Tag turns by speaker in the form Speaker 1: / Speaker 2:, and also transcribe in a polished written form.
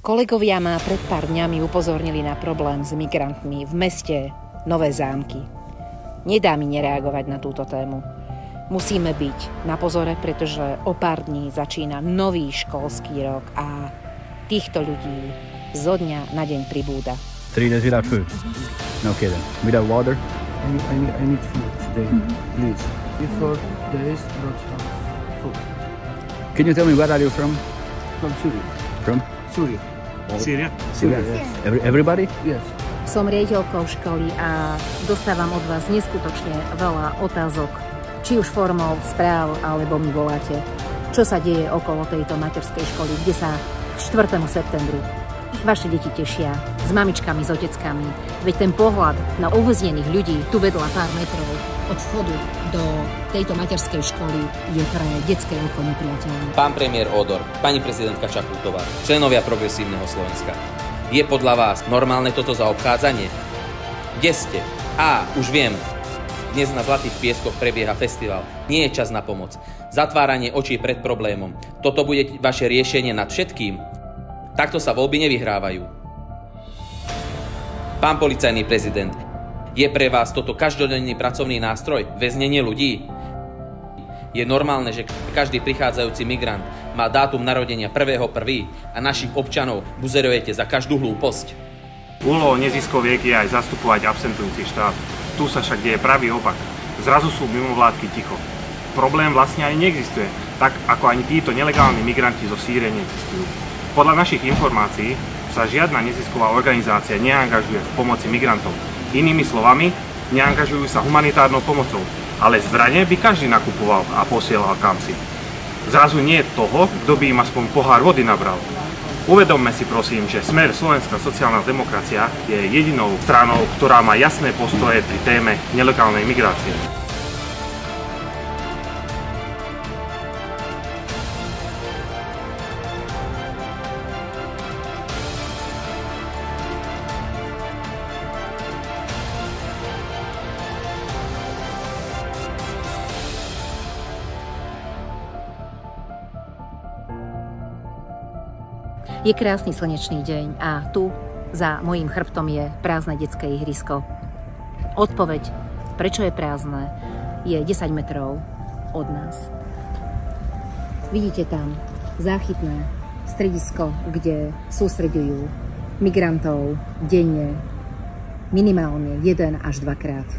Speaker 1: Kolegovia ma pred pár dňami upozornili na problém s migrantmi v meste Nové Zámky. Nedá mi nereagovať na túto tému. Musíme byť na pozore, pretože o pár dní začína nový školský rok a týchto ľudí zo dňa na deň pribúda.
Speaker 2: 3 days without food? No kidding. Without water?
Speaker 3: I need food today, please. Before days, not have food.
Speaker 2: Can you tell me where are you from?
Speaker 3: From Syria.
Speaker 2: From?
Speaker 3: Syria.
Speaker 4: Syria?
Speaker 2: Syria.
Speaker 3: Yes.
Speaker 2: Everybody?
Speaker 3: Yes.
Speaker 1: Som riaditeľkou školy a dostávam od vás neskutočne veľa otázok, či už formou správ, alebo mi voláte, čo sa deje okolo tejto materskej školy, kde sa k 4. septembru vaše deti tešia s mamičkami, s oteckami. Veď ten pohľad na uväznených ľudí tu vedľa pár metrov od vchodu do tejto materskej školy je pre detské oko nepriateľné.
Speaker 5: Pán premiér Ódor, pani prezidentka Čaputová, členovia Progresívneho Slovenska. Je podľa vás normálne toto zaobchádzanie? Kde ste? Už viem. Dnes na Zlatých pieskoch prebieha festival. Nie je čas na pomoc. Zatváranie očí pred problémom. Toto bude vaše riešenie nad všetkým? Takto sa voľby nevyhrávajú. Pán policajný prezident, je pre vás toto každodenný pracovný nástroj, väznenie ľudí? Je normálne, že každý prichádzajúci migrant má dátum narodenia 1.1. a našich občanov buzerujete za každú hlúposť?
Speaker 4: Úlohou neziskoviek je aj zastupovať absentujúci štát. Tu sa však deje pravý opak. Zrazu sú mimovládky ticho. Problém vlastne ani neexistuje, tak ako ani títo nelegálni migranti zo Sýrie neexistujú. Podľa našich informácií sa žiadna nezisková organizácia neangažuje v pomoci migrantov. Inými slovami, neangažujú sa humanitárnou pomocou, ale zbrane by každý nakupoval a posielal kamsi. Zrazu nie je toho, kto by im aspoň pohár vody nabral. Uvedomme si prosím, že Smer Slovenská sociálna demokracia je jedinou stranou, ktorá má jasné postoje pri téme nelegálnej migrácie.
Speaker 1: Je krásny slnečný deň a tu za mojím chrbtom je prázdne detské ihrisko. Odpoveď, prečo je prázdne, je 10 metrov od nás. Vidíte tam záchytné stredisko, kde sústreďujú migrantov denne minimálne 1 až 2 krát.